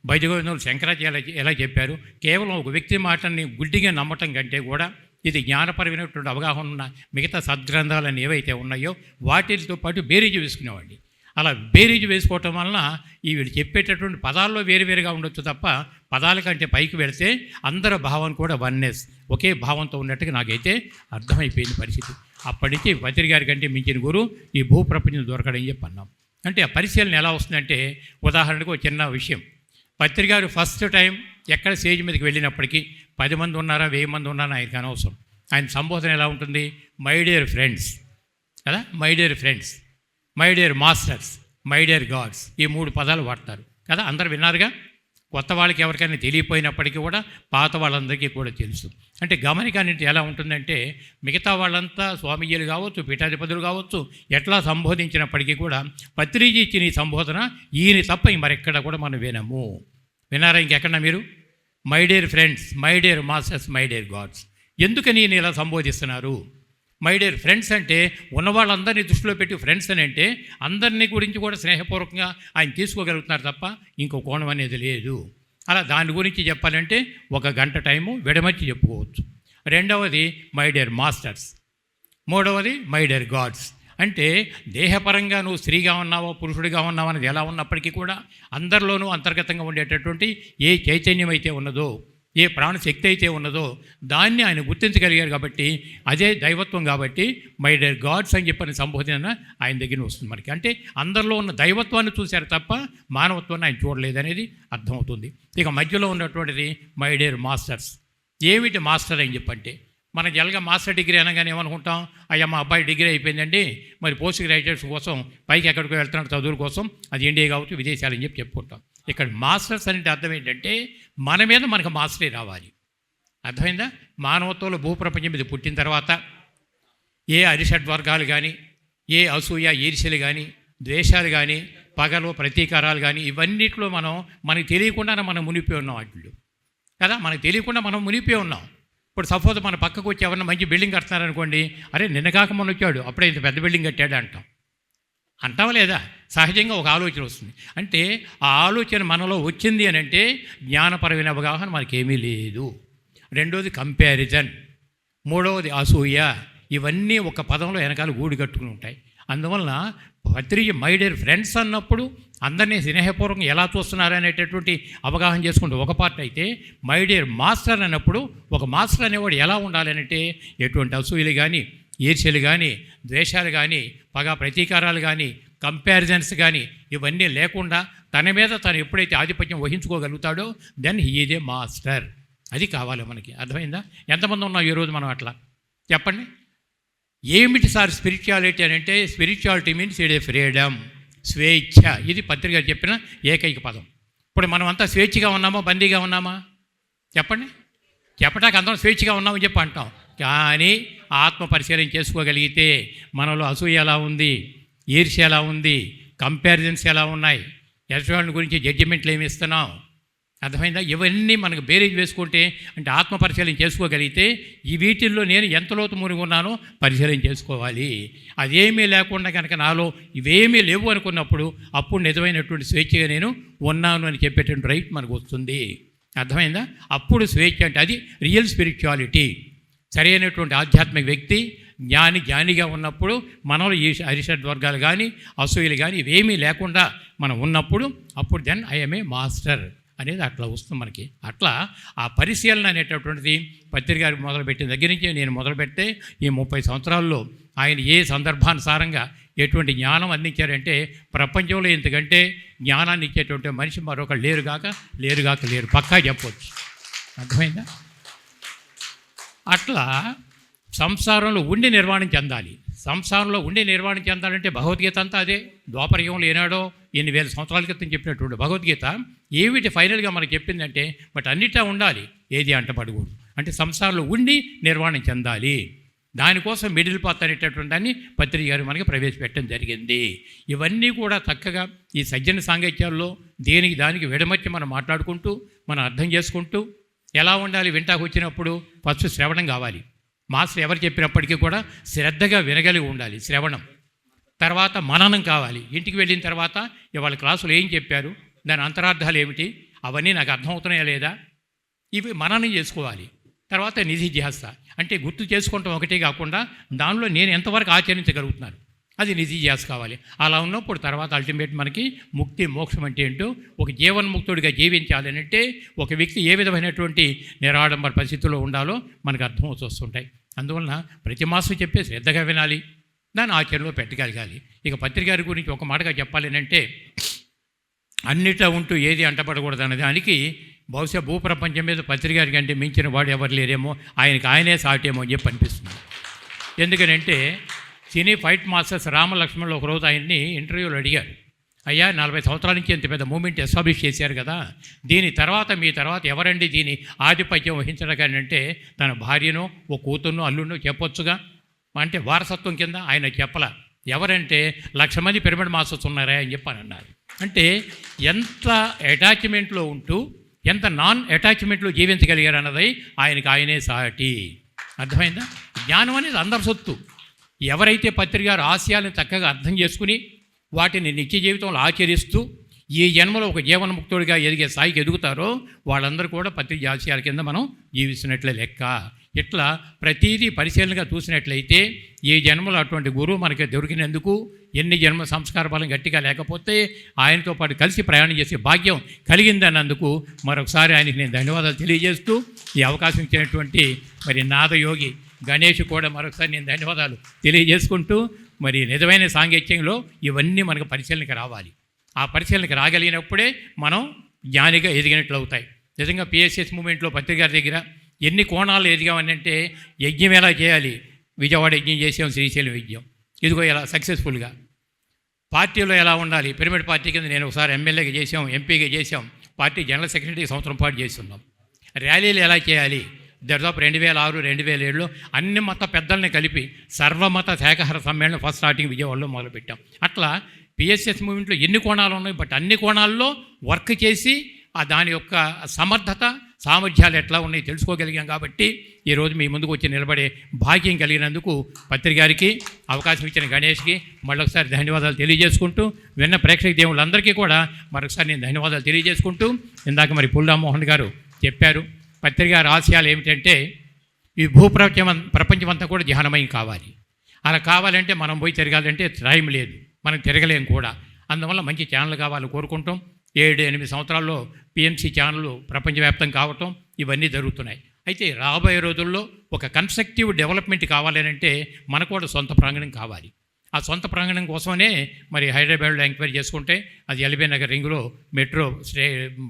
బైదిగోవిందంలో శంకరాచార్య ఎలా చెప్పారు, కేవలం ఒక వ్యక్తి మాటని గుడ్డిగా నమ్మటం కంటే కూడా ఇది జ్ఞానపరమైనటువంటి అవగాహన ఉన్న మిగతా సద్గ్రంథాలను ఏవైతే ఉన్నాయో వాటితో పాటు బేరీజు వేసుకునేవాడిని. అలా బేరీజు వేసుకోవటం వలన ఈ వీళ్ళు చెప్పేటటువంటి పదాల్లో వేరువేరుగా ఉండొచ్చు తప్ప పదాల కంటే పైకి వెళితే అందరి భావం కూడా వన్నెస్, ఒకే భావంతో ఉన్నట్టుగా నాకైతే అర్థమైపోయింది పరిస్థితి. అప్పటి నుంచి పత్రి గారి కంటే మించిన గురు ఈ భూప్రపంచం దొరకడని చెప్పి అన్నాం. అంటే ఆ పరిశీలన ఎలా వస్తుందంటే, ఉదాహరణకు ఒక చిన్న విషయం. పత్రి గారు ఫస్ట్ టైం ఎక్కడ స్టేజ్ మీదకి వెళ్ళినప్పటికీ 10 మంది ఉన్నారా 1000 మంది ఉన్నారా ఆయనకు అనవసరం. ఆయన సంబోధన ఎలా ఉంటుంది, మై డియర్ ఫ్రెండ్స్ కదా, my dear friends, my dear masters, my dear God's, ఈ 3 పదాలు వాడతారు కదా. అందరు విన్నారుగా. కొత్త వాళ్ళకి ఎవరికైనా తెలియపోయినప్పటికీ కూడా పాత వాళ్ళందరికీ కూడా తెలుసు. అంటే గమనిక అనేది ఎలా ఉంటుందంటే, మిగతా వాళ్ళంతా స్వామీజీలు కావచ్చు, పీఠాధిపతులు కావచ్చు, ఎట్లా సంబోధించినప్పటికీ కూడా పత్రిజీ ఇచ్చిన ఈ సంబోధన ఈయన తప్ప మరెక్కడ కూడా మనం వినము. వినారా ఇంకెక్కడా మీరు? My dear friends, my dear masters, my dear God's. ఎందుకని ఈయన ఇలా సంబోధిస్తున్నారు? మై డియర్ ఫ్రెండ్స్ అంటే ఉన్న వాళ్ళందరినీ దృష్టిలో పెట్టి ఫ్రెండ్స్ అని అంటే అందరినీ గురించి కూడా స్నేహపూర్వకంగా ఆయన తీసుకోగలుగుతున్నారు తప్ప ఇంకో కోణం అనేది లేదు. అలా దాని గురించి చెప్పాలంటే 1 గంట టైము విడమర్చి చెప్పుకోవచ్చు. రెండవది మై డియర్ మాస్టర్స్, మూడవది మై డియర్ గాడ్స్. అంటే దేహపరంగా నువ్వు స్త్రీగా ఉన్నావో పురుషుడిగా ఉన్నావో అనేది ఎలా ఉన్నప్పటికీ కూడా అందరిలోనూ అంతర్గతంగా ఉండేటటువంటి ఏ చైతన్యం అయితే ఉన్నదో, ఏ ప్రాణశక్తి అయితే ఉన్నదో దాన్ని ఆయన గుర్తించగలిగారు కాబట్టి అదే దైవత్వం. కాబట్టి మై డియర్ గాడ్స్ అని చెప్పిన సంబోధన ఆయన దగ్గర వస్తుంది మనకి. అంటే అందరిలో ఉన్న దైవత్వాన్ని చూశారు తప్ప మానవత్వాన్ని ఆయన చూడలేదనేది అర్థమవుతుంది. ఇక మధ్యలో ఉన్నటువంటిది మై డియర్ మాస్టర్స్. ఏమిటి మాస్టర్ అని చెప్పంటే, మన జనరల్గా మాస్టర్ డిగ్రీ అనగానే ఏమనుకుంటాం, అయ్యా మా అబ్బాయి డిగ్రీ అయిపోయిందండి, మరి పోస్ట్ గ్రాడ్యుయేట్స్ కోసం పైకి ఎక్కడికో వెళ్తున్నాడు చదువుల కోసం, అది ఇండియా కావచ్చు విదేశాలు అని చెప్పి చెప్పుకుంటాం. ఇక్కడ మాస్టర్స్ అంటే అర్థం ఏంటంటే మన మీద మనకు మాస్టరీ రావాలి. అర్థమైందా? మానవత్వంలో భూప్రపంచం మీద పుట్టిన తర్వాత ఏ అరిషడ్వర్గాలు కానీ, ఏ అసూయ ఈర్ష్యలు కానీ, ద్వేషాలు కానీ, పగలు ప్రతీకారాలు కానీ, ఇవన్నిట్లో మనకు తెలియకుండా మనం మునిగిపోయి ఉన్నాం వాటిల్లో కదా. మనకు తెలియకుండా మనం మునిగిపోయి ఉన్నాం. ఇప్పుడు సపోజ్ మన పక్కకు వచ్చి ఎవరన్నా మంచి బిల్డింగ్ కడుతున్నారనుకోండి, అరే నిన్న కాక మొన్న వచ్చాడు అప్పుడే ఇంత పెద్ద బిల్డింగ్ కట్టాడు అంటావా లేదా? సహజంగా ఒక ఆలోచన వస్తుంది. అంటే ఆ ఆలోచన మనలో వచ్చింది అని అంటే జ్ఞానపరమైన అవగాహన మనకేమీ లేదు. రెండోది కంపారిజన్, మూడవది అసూయ. ఇవన్నీ ఒక పదంలో వెనకాల గూడు కట్టుకుని ఉంటాయి. అందువలన పత్రిక మై డియర్ ఫ్రెండ్స్ అన్నప్పుడు అందరినీ స్నేహపూర్వకంగా ఎలా చూస్తున్నారు అనేటటువంటి అవగాహన చేసుకుంటూ ఒక పార్ట్ అయితే, మై డియర్ మాస్టర్ అన్నప్పుడు ఒక మాస్టర్ అనేవాడు ఎలా ఉండాలంటే ఎటువంటి అసూయలు కానీ, ఈర్ష్యలు కానీ, ద్వేషాలు కానీ, పగ ప్రతీకారాలు కానీ, కంపారిజన్స్ కానీ ఇవన్నీ లేకుండా తన మీద తను ఎప్పుడైతే ఆధిపత్యం వహించుకోగలుగుతాడో then he is a master. అది కావాలి మనకి. అర్థమైందా? ఎంతమంది ఉన్నాం ఈరోజు మనం అట్లా? చెప్పండి. ఏమిటి సార్ స్పిరిచువాలిటీ అని అంటే, spirituality means it a freedom, స్వేచ్ఛ. ఇది పత్రిక చెప్పిన ఏకైక పదం. ఇప్పుడు మనం అంతా స్వేచ్ఛగా ఉన్నామా బందీగా ఉన్నామా? చెప్పండి. చెప్పటానికి అందరం స్వేచ్ఛగా ఉన్నామని చెప్పి అంటాం. కానీ ఆత్మ పరిశీలన చేసుకోగలిగితే మనలో అసూయ ఎలా ఉంది, ఈర్ష్య ఎలా ఉంది, కంపారిజన్స్ ఎలా ఉన్నాయి, యజమాని గురించి జడ్జిమెంట్లు ఏమి ఇస్తున్నాం, అర్థమైందా? ఇవన్నీ మనకు బేరీజ్ వేసుకుంటే అంటే ఆత్మ పరిశీలన చేసుకోగలిగితే ఈ వీటిల్లో నేను ఎంత లోతు మునిగి ఉన్నానో పరిశీలన చేసుకోవాలి. అదేమీ లేకుండా కనుక నాలో ఇవేమీ లేవు అనుకున్నప్పుడు అప్పుడు నిజమైనటువంటి స్వేచ్ఛగా నేను ఉన్నాను అని చెప్పేటువంటి రైట్ మనకు వస్తుంది. అర్థమైందా? అప్పుడు స్వేచ్ఛ అంటే అది రియల్ స్పిరిచువాలిటీ. సరైనటువంటి ఆధ్యాత్మిక వ్యక్తి జ్ఞానిగా ఉన్నప్పుడు మనలో ఈ అరిషడ్వర్గాలు కానీ అసూయలు కానీ ఇవేమీ లేకుండా మనం ఉన్నప్పుడు అప్పుడు దెన్ ఐఎమ్ ఏ మాస్టర్ అనేది అట్లా వస్తుంది మనకి. అట్లా ఆ పరిశీలన అనేటటువంటిది పత్రిక గారు మొదలుపెట్టిన దగ్గర నుంచి నేను మొదలుపెడితే ఈ 30 సంవత్సరాల్లో ఆయన ఏ సందర్భానుసారంగా ఎటువంటి జ్ఞానం అందించారంటే ప్రపంచంలో ఇంతకంటే జ్ఞానాన్ని ఇచ్చేటువంటి మనిషి మరొకరు లేరు పక్కా చెప్పవచ్చు. అర్థమైందా? అట్లా సంసారంలో ఉండి నిర్వాణం చెందాలి. సంసారంలో ఉండి నిర్వాణం చెందాలంటే భగవద్గీత అంతా అదే. ద్వాపరయుగంలో ఏనాడో 8,000 సంవత్సరాల క్రితం చెప్పినటువంటి భగవద్గీత ఏమిటి ఫైనల్గా మనకు చెప్పిందంటే, బట్ అన్నిటా ఉండాలి, ఏది అంటపడకూడదు. అంటే సంసారంలో ఉండి నిర్వాణం చెందాలి. దానికోసం మిడిల్ పాత్ అనేటటువంటి దాన్ని పత్రిక గారు మనకి ప్రవేశపెట్టడం జరిగింది. ఇవన్నీ కూడా చక్కగా ఈ సజ్జన సాంగత్యాల్లో దానికి విడమర్చి మనం మాట్లాడుకుంటూ మనం అర్థం చేసుకుంటూ ఎలా ఉండాలి. వింటాకు వచ్చినప్పుడు ఫస్ట్ శ్రవణం కావాలి. మాస్టర్ ఎవరు చెప్పినప్పటికీ కూడా శ్రద్ధగా వినగలిగి ఉండాలి శ్రవణం. తర్వాత మననం కావాలి. ఇంటికి వెళ్ళిన తర్వాత ఇవాళ క్లాసులు ఏం చెప్పారు, దాని అంతరార్థాలు ఏమిటి, అవన్నీ నాకు అర్థమవుతున్నాయా లేదా, ఇవి మననం చేసుకోవాలి. తర్వాత నిధిధ్యాస అంటే గుర్తు చేసుకుంటాం ఒకటే కాకుండా దానిలో నేను ఎంతవరకు ఆచరించగలుగుతున్నాను, అది నిధిధ్యాస కావాలి. అలా ఉన్నప్పుడు తర్వాత అల్టిమేట్ మనకి ముక్తి మోక్షం అంటే ఏంటో, ఒక జీవన్ముక్తుడిగా జీవించాలని అంటే ఒక వ్యక్తి ఏ విధమైనటువంటి నిరాడంబర పరిస్థితుల్లో ఉండాలో మనకు అర్థమవుతూ వస్తుంటాయి. అందువలన ప్రతి మాసం చెప్పే శ్రద్ధగా వినాలి, దాన్ని ఆచరణలో పెట్టగలగాలి. ఇక పత్రికారి గురించి ఒక మాటగా చెప్పాలి అంటే అన్నిట్లో ఉంటూ ఏది అంటపడకూడదు అన్న దానికి బహుశా భూప్రపంచం మీద పత్రికారి కంటే మించిన వాడు ఎవరు లేరేమో, ఆయననే సాటేమో అని చెప్పి అనిపిస్తుంది. ఎందుకనంటే సినీ ఫైట్ మాస్టర్స్ రామలక్ష్మణులు ఒకరోజు ఆయన్ని ఇంటర్వ్యూలో అడిగారు, అయ్యా 40 సంవత్సరాల నుంచి ఇంత పెద్ద మూమెంట్ ఎస్టాబ్లిష్ చేశారు కదా, దీని తర్వాత మీ తర్వాత ఎవరండి దీని ఆధిపత్యం వహించడం అంటే తన భార్యను ఓ కూతుర్ను అల్లుడినో చెప్పొచ్చుగా, అంటే వారసత్వం కింద ఆయన చెప్పల. ఎవరంటే 1,00,000 మంది పిరమిడ్ మాస్టర్స్ ఉన్నారా అని చెప్పని అన్నారు. అంటే ఎంత అటాచ్మెంట్లో ఉంటూ ఎంత నాన్ అటాచ్మెంట్లో జీవించగలిగారు అన్నది ఆయనే సాటి. అర్థమైందా? జ్ఞానం అనేది అందరి సొత్తు. ఎవరైతే పత్రికారు ఆశయాలను చక్కగా అర్థం చేసుకుని వాటిని నిత్య జీవితంలో ఆచరిస్తూ ఈ జన్మలో ఒక జీవన్ముక్తుడిగా ఎదిగే స్థాయికి ఎదుగుతారో వాళ్ళందరూ కూడా పత్రిక ఆశయాల కింద మనం జీవిస్తున్నట్లే లెక్క. ఇట్లా ప్రతీదీ పరిశీలనగా చూసినట్లయితే ఈ జన్మలో అటువంటి గురువు మనకి దొరికినందుకు, ఎన్ని జన్మ సంస్కార బలం గట్టిగా లేకపోతే ఆయనతో పాటు కలిసి ప్రయాణం చేసే భాగ్యం కలిగిందన్నందుకు మరొకసారి ఆయనకి నేను ధన్యవాదాలు తెలియజేస్తూ, ఈ అవకాశం ఇచ్చినటువంటి మరి నాదయోగి గణేష్ కూడా మరొకసారి నేను ధన్యవాదాలు తెలియజేసుకుంటూ, మరి నిజమైన సాంగత్యంలో ఇవన్నీ మనకు పరిశీలనకి రావాలి. ఆ పరిశీలనకి రాగలిగినప్పుడే మనం జ్ఞానిగా ఎదిగినట్లు అవుతాయి. నిజంగా పిఎస్ఎస్ మూమెంట్లో పత్రికారి దగ్గర ఎన్ని కోణాలు ఎదిగామని అంటే, యజ్ఞం ఎలా చేయాలి, విజయవాడ యజ్ఞం చేసాం, శ్రీశైలం యజ్ఞం, ఇదిగో ఎలా సక్సెస్ఫుల్గా. పార్టీలో ఎలా ఉండాలి, పిరమిడ్ పార్టీ కింద నేను ఒకసారి ఎమ్మెల్యేగా చేసాం, ఎంపీగా చేసాం, పార్టీ జనరల్ సెక్రటరీ సంవత్సరం పాటు చేస్తున్నాం. ర్యాలీలు ఎలా చేయాలి, దాదాపు 2006, 2007లో అన్ని మత పెద్దల్ని కలిపి సర్వమత శాఖాహార సమ్మేళనం ఫస్ట్ స్టార్టింగ్ విజయవాడలో మొదలుపెట్టాం. అట్లా పిఎస్ఎస్ మూమెంట్లో ఎన్ని కోణాలు ఉన్నాయి, బట్ అన్ని కోణాల్లో వర్క్ చేసి దాని యొక్క సమర్థత సామర్థ్యాలు ఎట్లా ఉన్నాయి తెలుసుకోగలిగాం. కాబట్టి ఈరోజు మీ ముందుకు వచ్చి నిలబడే భాగ్యం కలిగినందుకు పత్రికారికి, అవకాశం ఇచ్చిన గణేష్కి మళ్ళొకసారి ధన్యవాదాలు తెలియజేసుకుంటూ, విన్న ప్రేక్షక దేవుళ్ళందరికీ కూడా మరొకసారి నేను ధన్యవాదాలు తెలియజేసుకుంటూ, ఇందాక మరి పుల్లామోహన్ గారు చెప్పారు పత్రికా ఆశయాలు ఏమిటంటే ఈ ప్రపంచమంతా కూడా ధ్యానమయం కావాలి. అలా కావాలంటే మనం పోయి తిరగాలంటే టైం లేదు, మనం తిరగలేం కూడా. అందువల్ల మంచి ఛానల్ కావాలని కోరుకుంటాం. 7-8 సంవత్సరాల్లో పిఎంసి ఛానళ్ళు ప్రపంచవ్యాప్తం కావటం ఇవన్నీ జరుగుతున్నాయి. అయితే రాబోయే రోజుల్లో ఒక కన్స్ట్రక్టివ్ డెవలప్మెంట్ కావాలంటే మనకు కూడా సొంత ప్రాంగణం కావాలి. ఆ సొంత ప్రాంగణం కోసమే మరి హైదరాబాద్లో ఎంక్వైరీ చేసుకుంటే అది ఎల్బీ నగర్ రింగ్లో మెట్రో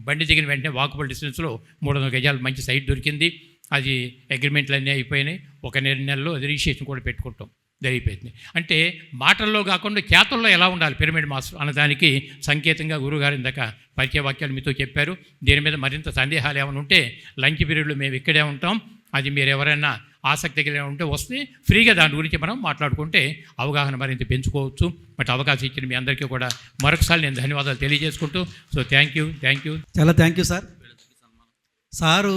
బండి దిగిన వెంటనే వాకబుల్ డిస్టెన్స్లో 300 గజాలు మంచి సైట్ దొరికింది. అది అగ్రిమెంట్లు అన్నీ అయిపోయినాయి. ఒక నెలలో అది రిజిస్ట్రేషన్ కూడా పెట్టుకుంటాం జరిగిపోయింది. అంటే మాటల్లో కాకుండా చేతల్లో ఎలా ఉండాలి పిరమిడ్ మాస్టర్ అన్నదానికి సంకేతంగా గురువుగారు ఇందాక పరిచయ వాక్యాలు మీతో చెప్పారు. దీని మీద మరింత సందేహాలు ఏమైనా ఉంటే లంచ్ పీరియడ్లో మేము ఇక్కడే ఉంటాం. అది మీరు ఎవరైనా ఆసక్తి కలిగి ఉంటే వస్తే ఫ్రీగా దాని గురించి మనం మాట్లాడుకుంటే అవగాహన మరింత పెంచుకోవచ్చు. బట్ అవకాశం ఇచ్చిన మీ అందరికీ కూడా మరొకసారి నేను ధన్యవాదాలు తెలియజేసుకుంటూ, సో థ్యాంక్ యూ. చాలా థ్యాంక్ యూ సార్. సారు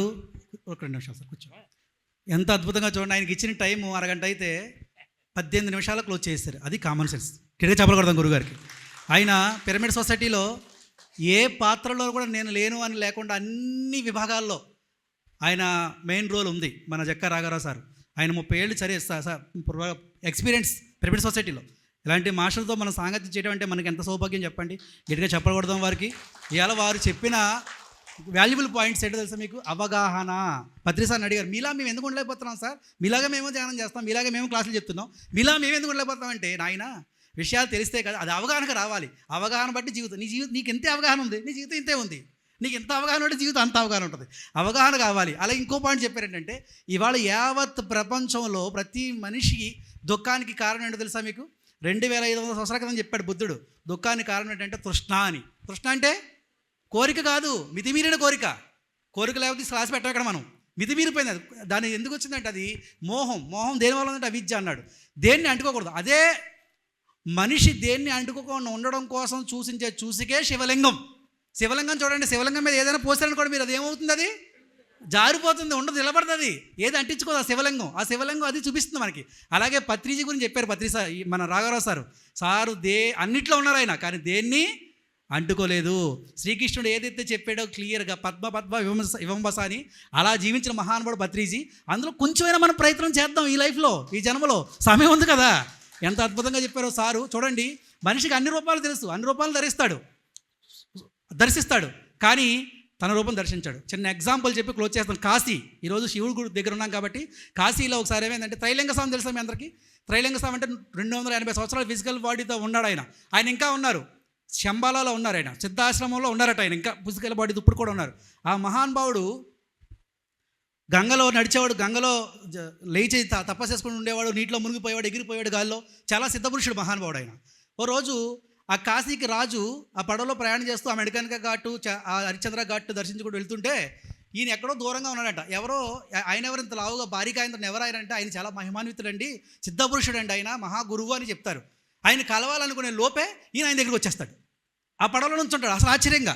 ఒక 2 నిమిషాలు సార్ కూర్చో. ఎంత అద్భుతంగా చూడండి, ఆయనకి ఇచ్చిన టైము అరగంట అయితే 18 నిమిషాలు క్లోజ్ చేస్తారు. అది కామన్ సెన్స్. కిడగా చెప్పకూడదాం గురుగారికి. ఆయన పిరమిడ్ సొసైటీలో ఏ పాత్రలో కూడా నేను లేను అని లేకుండా అన్ని విభాగాల్లో ఆయన మెయిన్ రోల్ ఉంది. మన జక్కా రాఘారావు సార్, ఆయన 30 ఏళ్ళు సార్ ఎక్స్పీరియన్స్ పిరమిడ్ సొసైటీలో. ఇలాంటి మాస్టర్లతో మనం సాంగత్యం చేయడం అంటే మనకి ఎంత సౌభాగ్యం చెప్పండి. గట్టిగా చెప్పకూడదాం వారికి. ఇవాళ వారు చెప్పిన వాల్యుబుల్ పాయింట్స్ ఏంటో తెలుసా మీకు? అవగాహన. పత్రిసార్ని అడిగారు, మీలా మేము ఎందుకు ఉండలేకపోతున్నాం సార్, మీలాగా మేము ధ్యానం చేస్తాం, మీలాగా మేము క్లాసులు చెప్తున్నాం, మీలా మేము ఎందుకు ఉండలేకపోతున్నాం అంటే, నాయన విషయాలు తెలిస్తే కదా అది అవగాహనకు రావాలి. అవగాహన బట్టి జీవితం, నీకు ఎంత అవగాహన ఉంది, నీ జీవితం ఇంతే ఉంది. నీకు ఎంత అవగాహన ఉంటే జీవితం అంత అవగాహన ఉంటుంది. అవగాహన కావాలి. అలాగే ఇంకో పాయింట్ చెప్పారు ఏంటంటే, ఇవాళ యావత్ ప్రపంచంలో ప్రతి మనిషికి దుఃఖానికి కారణం ఏంటో తెలుసా మీకు? 2500 సంవత్సరాల క్రితం చెప్పాడు బుద్ధుడు. దుఃఖానికి కారణం ఏంటంటే తృష్ణ అని. తృష్ణ అంటే కోరిక కాదు, మితిమీరిన కోరిక. కోరిక లేకపోతే క్లాస్ పెట్టాం ఇక్కడ మనం. మితిమీరిపోయింది అది. దాని ఎందుకు వచ్చిందంటే అది మోహం. మోహం దేనివల్ల ఉందంటే అవిద్య అన్నాడు. దేన్ని అంటుకోకూడదు. అదే మనిషి దేన్ని అంటుకోకుండా ఉండడం కోసం చూసికే శివలింగం. శివలింగం చూడండి, శివలింగం మీద ఏదైనా పోస్తారనుకోండి మీరు, అది ఏమవుతుంది? అది జారిపోతుంది, ఉండదు, నిలబడుతుంది. ఏది అంటించుకోదు ఆ శివలింగం. ఆ శివలింగం అది చూపిస్తుంది మనకి. అలాగే పత్రిజీ గురించి చెప్పారు. మన రాఘారావు సారు అన్నిట్లో ఉన్నారు ఆయన, కానీ దేన్ని అంటుకోలేదు. శ్రీకృష్ణుడు ఏదైతే చెప్పాడో క్లియర్గా పద్మ వివంబస అని అలా జీవించిన మహానుభావుడు భత్రీజీ. అందులో కొంచెమైనా మనం ప్రయత్నం చేద్దాం ఈ లైఫ్లో, ఈ జన్మలో సమయం ఉంది కదా. ఎంత అద్భుతంగా చెప్పారో సారు. చూడండి, మనిషికి అన్ని రూపాలు తెలుసు, అన్ని రూపాలు దర్శిస్తాడు, కానీ తన రూపం దర్శించాడు. చిన్న ఎగ్జాంపుల్ చెప్పి క్లోజ్ చేస్తాను. కాశీ, ఈరోజు శివుడు గుడి దగ్గర ఉన్నాం కాబట్టి కాశీలో ఒకసారి ఏమైందంటే, త్రైలింగ స్వామి తెలుసా మీ అందరికీ? త్రైలింగ స్వామి అంటే 280 సంవత్సరాల ఫిజికల్ బాడీతో ఉన్నాడు ఆయన ఇంకా ఉన్నారు. శంబాలాలో ఉన్నారు, ఆయన సిద్ధాశ్రమంలో ఉన్నారట. ఆయన ఇంకా ఫిజికల్ బాడీతో ఇప్పుడు కూడా ఉన్నారు. ఆ మహానుభావుడు గంగలో నడిచేవాడు, గంగలో లేచి తపస్సు చేసుకుని ఉండేవాడు, నీటిలో మునిగిపోయేవాడు, ఎగిరిపోయేవాడు గాల్లో. చాలా సిద్ధపురుషుడు మహానుభావుడు ఆయన. ఓ రోజు ఆ కాశీకి రాజు ఆ పడవలో ప్రయాణం చేస్తూ ఆ మెడకనక ఘాటు, ఆ హరిశ్చంద్ర ఘాటు దర్శించుకుంటూ వెళ్తుంటే ఈయన ఎక్కడో దూరంగా ఉన్నాడట. ఆయన ఇంత లావుగా భారీగా ఎవరు ఆయన అంటే, ఆయన చాలా మహిమాన్వితుడండి, సిద్ధపురుషుడు అండి, ఆయన మహాగురువు అని చెప్తారు. ఆయన కలవాలనుకునే లోపే ఆయన దగ్గరికి వచ్చేస్తాడు, ఆ పడవలో నుంచి ఉంటాడు. అసలు ఆశ్చర్యంగా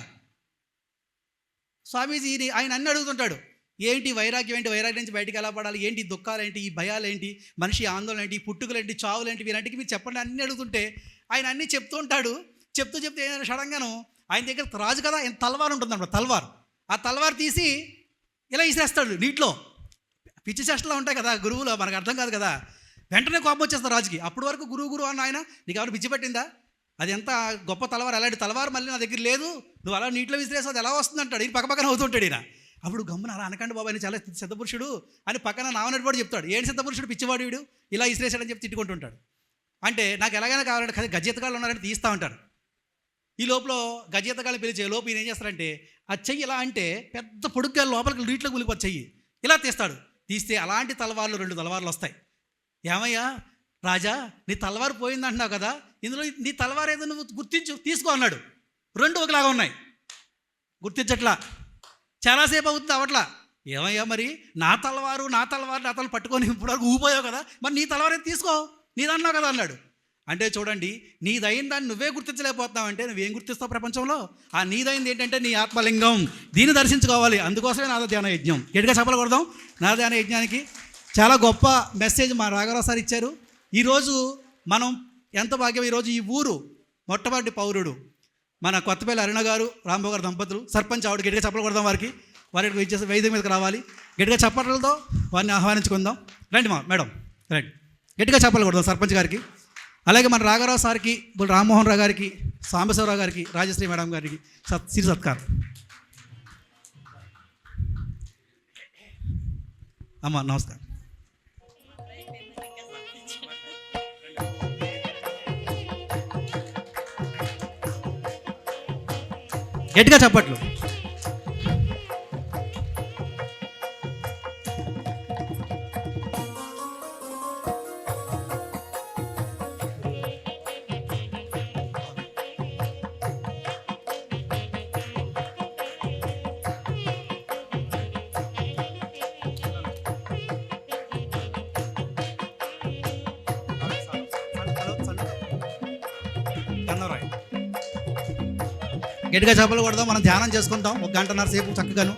స్వామీజీ ఆయన అన్ని అడుగుతుంటాడు. ఏంటి వైరాగ్యం, ఏంటి వైరాగ్యం నుంచి బయటికి ఎలా పడాలి, ఏంటి దుఃఖాలు ఏంటి, ఈ భయాలు ఏంటి, మనిషి ఆందోళన ఏంటి, పుట్టుకలు ఏంటి, చావులు ఏంటి, వీరంటికి మీరు చెప్పండి అన్నీ అడుగుతుంటే ఆయన అన్నీ చెప్తూ ఉంటాడు. చెప్తూ ఏదైనా సడన్గాను ఆయన దగ్గర రాజు కదా, ఆయన తల్వార్ ఉంటుందన్నమాట, తల్వార్. ఆ తల్వార్ తీసి ఇలా ఇసేస్తాడు నీటిలో. పిచ్చి చేష్టలో ఉంటాయి కదా గురువులో, మనకు అర్థం కాదు కదా. వెంటనే కోపం వచ్చేస్తారు రాజుకి. అప్పటి వరకు గురువు అన్న ఆయన, నీకు ఎవరు పిచ్చి పట్టిందా, అది ఎంత గొప్ప తలవారు, అలాంటి తలవారు మళ్ళీ నా దగ్గర లేదు, నువ్వు అలా నీటిలో విసిరేసి అది ఎలా వస్తుంది అంటాడు. ఈయన పక్కన అవుతుంటాడు. ఈయన అప్పుడు గమ్మున అలా అనకండి బాబు, ఆయన చాలా సిద్ధపురుషుడు అని పక్కన నావనట్టుబడి చెప్తాడు. ఏంటి సిద్ధపురుషుడు, పిచ్చివాడు వీడు, ఇలా ఇసిరేసాడని చెప్పి తిట్టుకుంటుంటాడు. అంటే నాకు ఎలాగైనా కావాలంటే కదా గజెత్తగాళ్ళు ఉన్నారంటే తీస్తూ ఉంటారు. ఈ లోపల గజెత్తగాళ్ళు పిలిచే లోపు ఈయన ఏం చేస్తారంటే, ఆ చెయ్యి ఇలా అంటే పెద్ద పొడుగ్గా లోపలికి నీటిలోకి వెళ్ళిపోతే చెయ్యి ఇలా తీస్తాడు. తీస్తే అలాంటి తలవార్లు 2 తలవార్లు వస్తాయి. ఏమయ్యా రాజా, నీ తలవారు పోయిందంటున్నావు కదా, ఇందులో నీ తలవారు ఏదో నువ్వు గుర్తించు, తీసుకో అన్నాడు. 2 ఒకలాగా ఉన్నాయి, గుర్తించట్లా, చాలాసేపు అవుతుంది అవట్లా. ఏమయ్యా మరి నా తలవారు పట్టుకొని ఇప్పటివరకు ఊపోయావు కదా, మరి నీ తలవారు తీసుకో, నీదన్నావు కదా అన్నాడు. అంటే చూడండి, నీదైన దాన్ని నువ్వే గుర్తించలేకపోతున్నావు అంటే నువ్వేం గుర్తిస్తావు ప్రపంచంలో? ఆ నీదైంది ఏంటంటే నీ ఆత్మలింగం, దీన్ని దర్శించుకోవాలి. అందుకోసమే నాద ధ్యాన యజ్ఞం. గట్టిగా చెప్పలు కొడదాం. నాద ధ్యాన యజ్ఞానికి చాలా గొప్ప మెసేజ్ మా రాఘవరావు సార్ ఇచ్చారు. ఈరోజు మనం ఎంత భాగ్యం, ఈరోజు ఈ ఊరు మొట్టమొదటి పౌరుడు మన కొత్తపల్లి అరుణ గారు, రాంబాబు గారు దంపతులు, సర్పంచ్ ఆవిడ. గట్టిగా చెప్పలు కొడదాం వారికి ఇచ్చేసి వేదిక మీదకి రావాలి. గట్టిగా చప్పట్లతో వారిని ఆహ్వానించుకుందాం. రండి మేడం రండి, గట్టిగా చప్పలు కొడదాం సర్పంచ్ గారికి. అలాగే మన రాఘవరావు సార్కి, రామ్మోహన్ రావు గారికి, సాంబశివరావు గారికి, రాజశ్రీ మేడం గారికి సిరి సత్కారం. అమ్మ నమస్కారం. గట్టిగా చప్పట్లు. గట్టిగా చేపలు కొడదాం. మనం ధ్యానం చేసుకుంటాం 1 గంటన్నర సేపు చక్కగాను.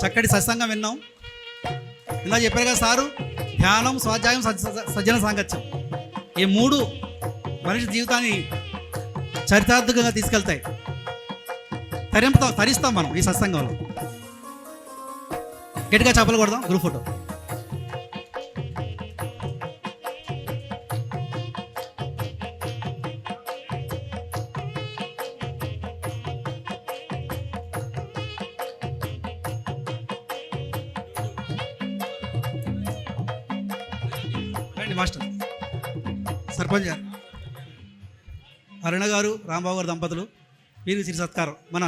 చక్కటి సత్సంగం విన్నాం. ఇలా చెప్పారు కదా సారు, ధ్యానం, స్వాధ్యాయం, సజ్జన సాంగత్యం, ఈ 3 మనిషి జీవితాన్ని చరితార్థకంగా తీసుకెళ్తాయి. తరిస్తాం మనం ఈ సత్సంగంలో. గట్టిగా చేపలు కొడదాం. Group photo. మాస్టర్ సర్పంచ్ గారు, అరుణ గారు, రాంబాబు గారు దంపతులు, వీరికి సిరి సత్కారం. మన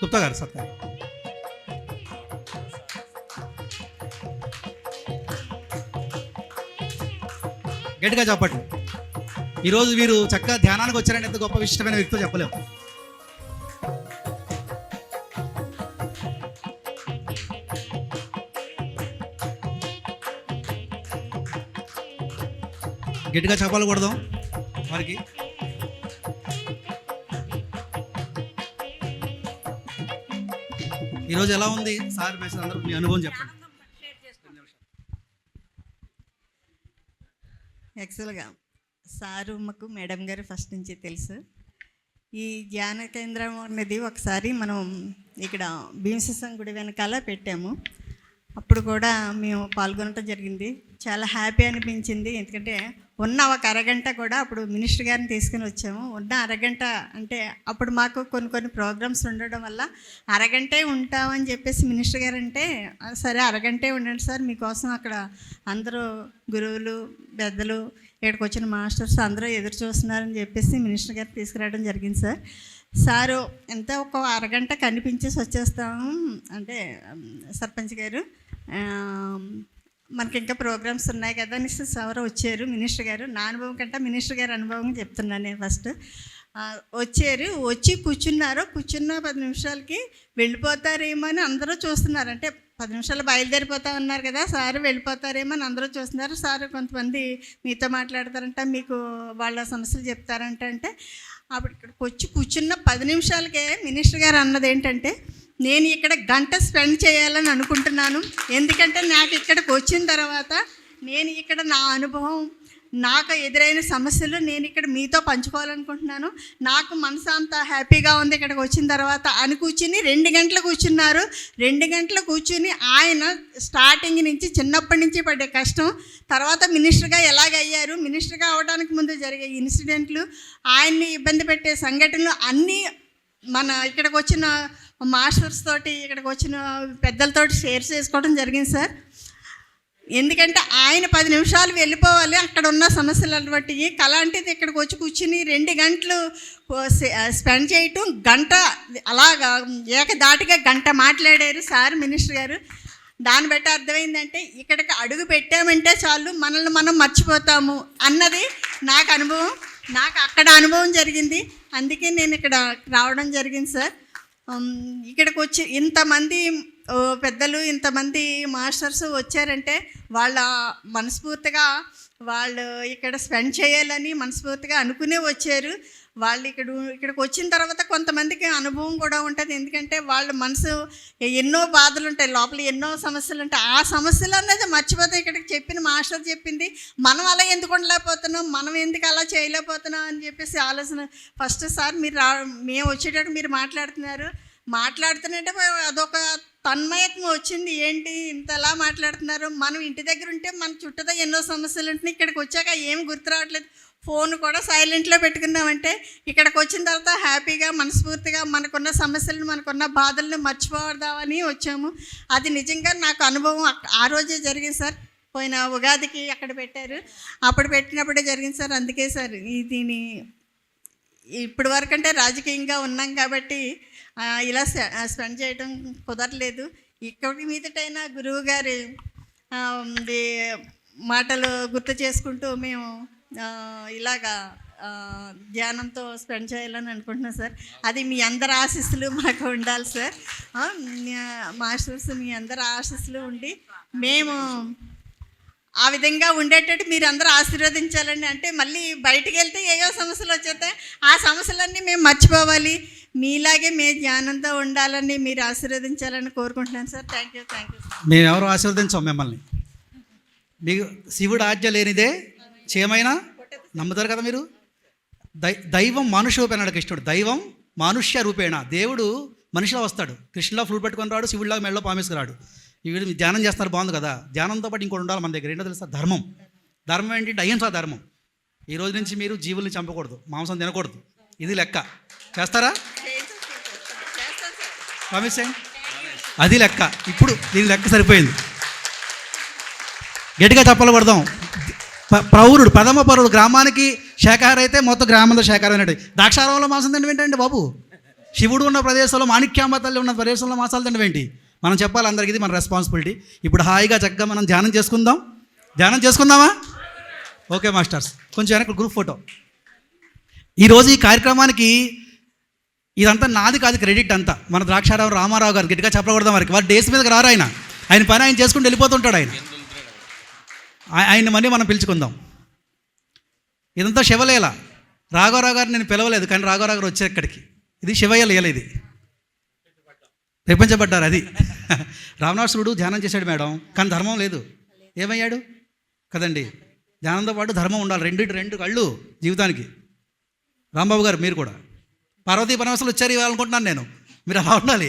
గుప్తా గారు సత్కారం. గట్టిగా చెప్పట్లు. ఈరోజు వీరు చక్కగా ధ్యానానికి వచ్చారంటే ఎంత గొప్ప విశిష్టమైన వ్యక్తితో చెప్పలేము. గట్టిగా చపాలు కొడదాం వారికి. ఈరోజు ఎలా ఉంది సార్ మెసేజ్, అందరూ మీ అనుభవం చెప్పండి. యాక్చువల్గా సారు మాకు మేడం గారు ఫస్ట్ నుంచి తెలుసు. ఈ ధ్యాన కేంద్రం అనేది ఒకసారి మనం ఇక్కడ భీమసింహం గుడి వెనకాల పెట్టాము. అప్పుడు కూడా మేము పాల్గొనడం జరిగింది. చాలా హ్యాపీ అనిపించింది. ఎందుకంటే ఉన్న ఒక అరగంట కూడా అప్పుడు మినిస్టర్ గారిని తీసుకుని వచ్చాము. ఉన్న అరగంట అంటే అప్పుడు మాకు కొన్ని ప్రోగ్రామ్స్ ఉండడం వల్ల అరగంటే ఉంటామని చెప్పేసి మినిస్టర్ గారు అంటే, సరే అరగంటే ఉండండి సార్, మీకోసం అక్కడ అందరూ గురువులు పెద్దలు ఇక్కడికి వచ్చిన మాస్టర్స్ అందరూ ఎదురు చూస్తున్నారని చెప్పేసి మినిస్టర్ గారు తీసుకురావడం జరిగింది సార్. సారు ఎంత ఒక అరగంట కనిపించేసి వచ్చేస్తాము అంటే సర్పంచ్ గారు మనకి ఇంకా ప్రోగ్రామ్స్ ఉన్నాయి కదా అని సార్ వచ్చారు మినిస్టర్ గారు. నా అనుభవం కంటే మినిస్టర్ గారి అనుభవం చెప్తున్నాను నేను ఫస్ట్. వచ్చారు, వచ్చి కూర్చున్నారు. కూర్చున్న 10 నిమిషాలకి వెళ్ళిపోతారేమో అని అందరూ చూస్తున్నారు. అంటే 10 నిమిషాలు బయలుదేరిపోతా ఉన్నారు కదా, సార్ వెళ్ళిపోతారేమో అని అందరూ చూస్తున్నారు. సార్ కొంతమంది మీతో మాట్లాడతారంట, మీకు వాళ్ళ సమస్యలు చెప్తారంట. అంటే అప్పుడు ఇక్కడికి వచ్చి కూర్చున్న 10 నిమిషాలకే మినిస్టర్ గారు అన్నది ఏంటంటే, నేను ఇక్కడ గంట స్పెండ్ చేయాలని అనుకుంటున్నాను. ఎందుకంటే నాకు ఇక్కడికి వచ్చిన తర్వాత నేను ఇక్కడ నా అనుభవం, నాకు ఎదురైన సమస్యలు నేను ఇక్కడ మీతో పంచుకోవాలనుకుంటున్నాను. నాకు మనసు అంతా హ్యాపీగా ఉంది ఇక్కడికి వచ్చిన తర్వాత అని కూర్చుని 2 గంటలు కూర్చున్నారు. 2 గంటలు కూర్చుని ఆయన స్టార్టింగ్ నుంచి చిన్నప్పటి నుంచి పడ్డే కష్టం, తర్వాత మినిస్టర్గా ఎలాగయ్యారు, మినిస్టర్గా అవడానికి ముందు జరిగే ఇన్సిడెంట్లు, ఆయన్ని ఇబ్బంది పెట్టే సంఘటనలు అన్నీ మన ఇక్కడికి వచ్చిన మాస్టర్స్ తోటి, ఇక్కడికి వచ్చిన పెద్దలతోటి షేర్ చేసుకోవడం జరిగింది సార్. ఎందుకంటే ఆయన 10 నిమిషాలు వెళ్ళిపోవాలి, అక్కడ ఉన్న సమస్యలను బట్టి. అలాంటిది ఇక్కడికి వచ్చి కూర్చుని 2 గంటలు స్పెండ్ చేయటం, గంట అలాగా ఏకదాటిగా గంట మాట్లాడారు సార్ మినిస్టర్ గారు. దాన్ని బట్టి అర్థమైందంటే ఇక్కడికి అడుగు పెట్టామంటే చాలు మనల్ని మనం మర్చిపోతాము అన్నది నాకు అనుభవం. నాకు అక్కడ అనుభవం జరిగింది, అందుకే నేను ఇక్కడ రావడం జరిగింది సార్. ఇక్కడికి వచ్చి ఇంతమంది పెద్దలు, ఇంతమంది మాస్టర్స్ వచ్చారంటే వాళ్ళ మనస్ఫూర్తిగా వాళ్ళు ఇక్కడ స్పెండ్ చేయాలని మనస్ఫూర్తిగా అనుకునే వచ్చారు. వాళ్ళు ఇక్కడికి వచ్చిన తర్వాత కొంతమందికి అనుభవం కూడా ఉంటుంది. ఎందుకంటే వాళ్ళ మనసు ఎన్నో బాధలు ఉంటాయి, లోపల ఎన్నో సమస్యలు ఉంటాయి. ఆ సమస్యలు అనేది మర్చిపోతే ఇక్కడికి చెప్పిన మాస్టర్ చెప్పింది మనం అలా ఎందుకు ఉండలేకపోతున్నాం, మనం ఎందుకు అలా చేయలేకపోతున్నాం అని చెప్పేసి ఆలోచన. ఫస్ట్ సార్ మీరు మేము వచ్చేటప్పుడు మీరు మాట్లాడుతున్నట్టే అదొక తన్మయత్వం వచ్చింది. ఏంటి ఇంతలా మాట్లాడుతున్నారు, మనం ఇంటి దగ్గర ఉంటే మన చుట్టూతో ఎన్నో సమస్యలు ఉంటున్నాయి, ఇక్కడికి వచ్చాక ఏమి గుర్తు రావట్లేదు, ఫోన్ కూడా సైలెంట్లో పెట్టుకున్నామంటే ఇక్కడికి వచ్చిన తర్వాత హ్యాపీగా మనస్ఫూర్తిగా మనకున్న సమస్యలను, మనకున్న బాధలను మర్చిపోదామని వచ్చాము. అది నిజంగా నాకు అనుభవం ఆ రోజే జరిగింది సార్. పోయిన ఉగాదికి అక్కడ పెట్టారు, అప్పుడు పెట్టినప్పుడే జరిగింది సార్. అందుకే సార్ దీని ఇప్పటి వరకు అంటే రాజకీయంగా ఉన్నాం కాబట్టి ఇలా స్పెండ్ చేయడం కుదరలేదు. ఇక్కడి మీదటైనా గురువు గారి మాటలు గుర్తు చేసుకుంటూ మేము ఇలాగా ధ్యానంతో స్పెండ్ చేయాలని అనుకుంటున్నాం సార్. అది మీ అందరి ఆశీస్సులు మాకు ఉండాలి సార్. మాస్టర్స్ మీ అందరి ఆశీస్సులు ఉండి మేము ఆ విధంగా ఉండేటట్టు మీరు అందరూ ఆశీర్వదించాలండి. అంటే మళ్ళీ బయటికి వెళ్తే ఏవో సమస్యలు వచ్చేస్తాయి, ఆ సమస్యలన్నీ మేము మర్చిపోవాలి, మీలాగే మేము ధ్యానంతో ఉండాలని మీరు ఆశీర్వదించాలని కోరుకుంటున్నాను సార్. థ్యాంక్ యూ మేము ఎవరు ఆశీర్వదించాం మిమ్మల్ని. మీకు శివుడు ఆజ్ఞ లేనిదే చేయమైనా నమ్ముతారు కదా మీరు. దైవం మానుష్య రూపేణ కృష్ణుడు, దైవం మానుష్య రూపేణ. దేవుడు మనిషిలో వస్తాడు, కృష్ణులా ఫ్లూట్ పెట్టుకొని రాడు, శివుడిలాగా మెడలో పామేసుకురాడు. వీళ్ళు ధ్యానం చేస్తున్నారు, బాగుంది కదా. ధ్యానంతో పాటు ఇంకోటి ఉండాలి మన దగ్గర. ఏంటో తెలుసా? ధర్మం. ధర్మం ఏంటి? అహింసా ధర్మం. ఈ రోజు నుంచి మీరు జీవుల్ని చంపకూడదు, మాంసం తినకూడదు, ఇది లెక్క. చేస్తారా? ప్రామిస్ చేయండి. అది లెక్క. ఇప్పుడు దీని లెక్క సరిపోయింది. గట్టిగా చెప్పలు కొడదాం. ప్రౌరుడు ప్రథమ పౌరుడు గ్రామానికి శాఖాహార అయితే మొత్తం గ్రామంలో శాఖాహారం అయినట్టు. ద్రాక్షారామంలో మాంసం తినడం ఏంటండి బాబు? శివుడు ఉన్న ప్రదేశంలో, మాణిక్యాంబ తల్లి ఉన్న ప్రదేశంలో మాంసాలు తినడం ఏంటి? మనం చెప్పాలి అందరికీ, ఇది మన రెస్పాన్సిబిలిటీ. ఇప్పుడు హాయిగా చక్కగా మనం ధ్యానం చేసుకుందాం. ధ్యానం చేసుకుందామా? ఓకే మాస్టర్స్, కొంచెం వెనక గ్రూప్ ఫోటో. ఈరోజు ఈ కార్యక్రమానికి ఇదంతా నాది కాదు, క్రెడిట్ అంతా మన ద్రాక్షారావు రామారావు గారు. గట్టిగా చెప్పకూడదాం వారికి. వారి డేస్ మీదకి రారు ఆయన, ఆయన పని ఆయన చేసుకుంటూ వెళ్ళిపోతుంటాడు ఆయన. ఆయన మళ్ళీ మనం పిలుచుకుందాం. ఇదంతా శివలీల. రాఘవరావు గారు నేను పిలవలేదు, కానీ రాఘవరావు గారు వచ్చారు ఇక్కడికి. ఇది శివయ్య లీల. ఇది ప్రపంచపడ్డారు. అది రావణాసురుడు ధ్యానం చేశాడు మేడం, కానీ ధర్మం లేదు. ఏమయ్యాడు కదండి? ధ్యానంతో పాటు ధర్మం ఉండాలి. రెండు కళ్ళు జీవితానికి. రాంబాబు గారు మీరు కూడా పార్వతీ పరమేశ్వరులు వచ్చారు ఇవాళ అనుకుంటున్నాను నేను. మీరు అలా ఉండాలి.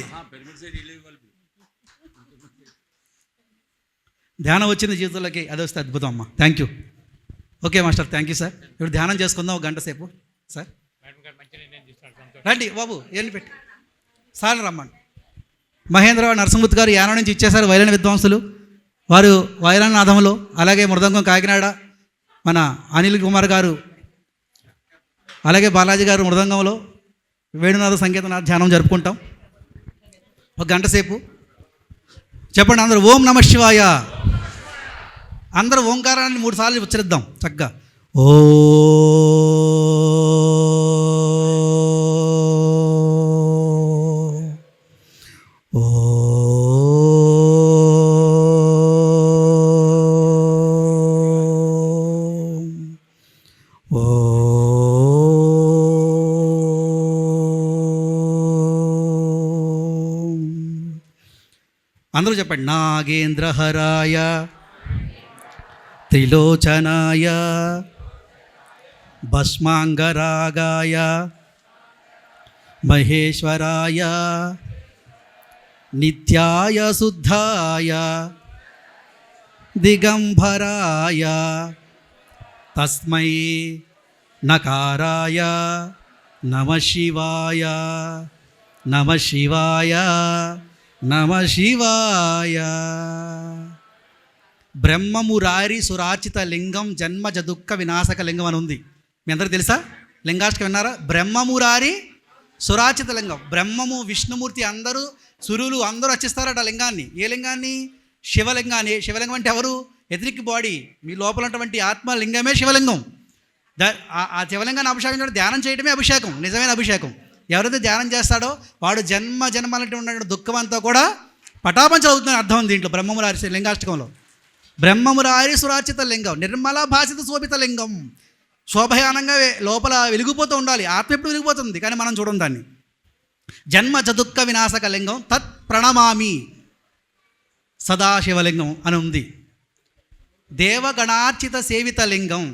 ధ్యానం వచ్చింది జీవితంలోకి, అది వస్తే అద్భుతం అమ్మా. Thank you. Okay master, thank you sir. ఇప్పుడు ధ్యానం చేసుకుందాం ఒక గంట సేపు సార్. రండి బాబు, ఏంటి పెట్టి సార్ రమ్మని. మహేంద్ర నరసింహమూర్తి గారు యానం నుంచి ఇచ్చేశారు, వైలిన్ విద్వాంసులు. వారు వైలిన్ నాదములు, అలాగే మృదంగం కాకినాడ మన అనిల్ కుమార్ గారు, అలాగే బాలాజీ గారు మృదంగంలో, వేణునాథ సంగీత ధ్యానం జరుపుకుంటాం ఒక గంట సేపు. చెప్పండి అందరూ ఓం నమః శివాయ. అందరూ ఓంకారాన్ని 3 సార్లు ఉచ్చరిద్దాం చక్కగా. ఓ అందరూ చెప్పండి. నాగేంద్రహరాయ త్రిలోచనాయ భస్మాంగరాగాయ మహేశ్వరాయ నిత్యాయ శుద్ధాయ దిగంబరాయ తస్మై నకారాయ నమః శివాయ నమః శివాయ నమః శివాయ. బ్రహ్మమురారి సురాచిత లింగం జన్మజ దుఃఖ వినాశక లింగం అని ఉంది. మీ అందరూ తెలుసా? లింగాష్టకం విన్నారా? బ్రహ్మమురారి సురాచిత లింగం. బ్రహ్మము విష్ణుమూర్తి అందరూ సురులు అందరూ రచిస్తారట లింగాన్ని. ఏ లింగాన్ని? శివలింగాన్ని. శివలింగం అంటే ఎవరు? ఎథనిక్ బాడీ, మీ లోపల ఉన్నటువంటి ఆత్మలింగమే శివలింగం. ఆ శివలింగాన్ని అభిషేకం చేయడం, ధ్యానం చేయడమే అభిషేకం, నిజమైన అభిషేకం. ఎవరైతే ధ్యానం చేస్తాడో వాడు జన్మ జన్మలంటే ఉన్న దుఃఖం అంతా కూడా పటాపంచలు అవుతుందని అర్థం ఉంది దీంట్లో బ్రహ్మమురారి లింగాష్టకంలో. బ్రహ్మమురారి సురాచిత లింగం, నిర్మల భాషిత శోభిత లింగం. శోభయానంగా లోపల వెలిగిపోతూ ఉండాలి. ఆత్మ ఎప్పుడు వెలిగిపోతుంది, కానీ మనం చూడం దాన్ని. జన్మ జదుఃఖ వినాశక లింగం తత్ ప్రణమామి సదాశివలింగం అని ఉంది. దేవగణార్చిత సేవిత లింగం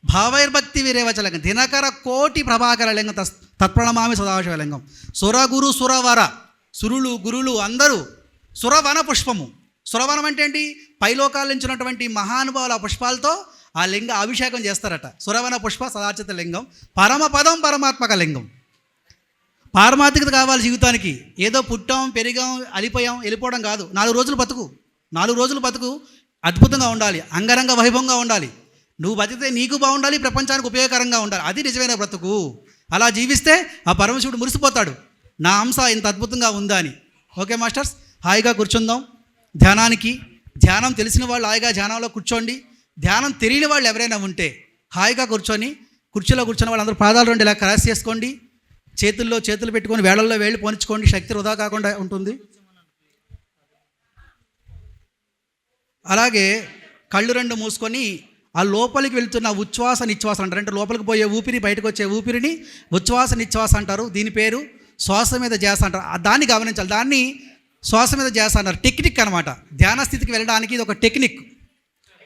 భావైర్భక్తి విరేవచలింగం దినకర కోటి ప్రభాకర లింగం తత్ప్రణమామి సదాశివలింగం. సురగురు సురవర, సురులు గురులు అందరూ. సురవన పుష్పము. సురవనం అంటే ఏంటి? పైలోకాల నుంచి ఉన్నటువంటి మహానుభావుల పుష్పాలతో ఆ లింగ అభిషేకం చేస్తారట. సురవన పుష్ప సదాచిత లింగం పరమపదం పరమాత్మక లింగం. పారమాత్మికత కావాలి జీవితానికి. ఏదో పుట్టాం పెరిగాం అలిపోయాం వెళ్ళిపోవడం కాదు. 4 రోజులు బతుకు, 4 రోజులు బతుకు అద్భుతంగా ఉండాలి, అంగరంగ వైభవంగా ఉండాలి. నువ్వు బతికితే నీకు బాగుండాలి, ప్రపంచానికి ఉపయోగకరంగా ఉండాలి. అది నిజమైన బ్రతుకు. అలా జీవిస్తే ఆ పరమశివుడు మురిసిపోతాడు, నా అంశ ఇంత అద్భుతంగా ఉందా అని. ఓకే మాస్టర్స్, హాయిగా కూర్చుందాం ధ్యానానికి. ధ్యానం తెలిసిన వాళ్ళు హాయిగా ధ్యానంలో కూర్చోండి. ధ్యానం తెలియని వాళ్ళు ఎవరైనా ఉంటే హాయిగా కూర్చొని, కుర్చీలో కూర్చొని వాళ్ళందరూ పాదాలు 2 ఇలా క్రాస్ చేసుకోండి. చేతుల్లో చేతులు పెట్టుకొని వేళల్లో వేళ్ళు పోనించుకోండి, శక్తి వృధా కాకుండా ఉంటుంది. అలాగే కళ్ళు 2 మూసుకొని ఆ లోపలికి వెళ్తున్న ఉచ్ఛ్వాస నిశ్వాస అంటారు. అంటే లోపలికి పోయే ఊపిరి, బయటకు వచ్చే ఊపిరిని ఉచ్ఛ్వాస నిశ్వాస అంటారు. దీని పేరు శ్వాస మీద ధ్యాస అంటారు. దాన్ని గమనించాలి. దాన్ని శ్వాస మీద ధ్యాస అంటారు. టెక్నిక్ అనమాట. ధ్యాన స్థితికి వెళ్ళడానికి ఇది ఒక టెక్నిక్.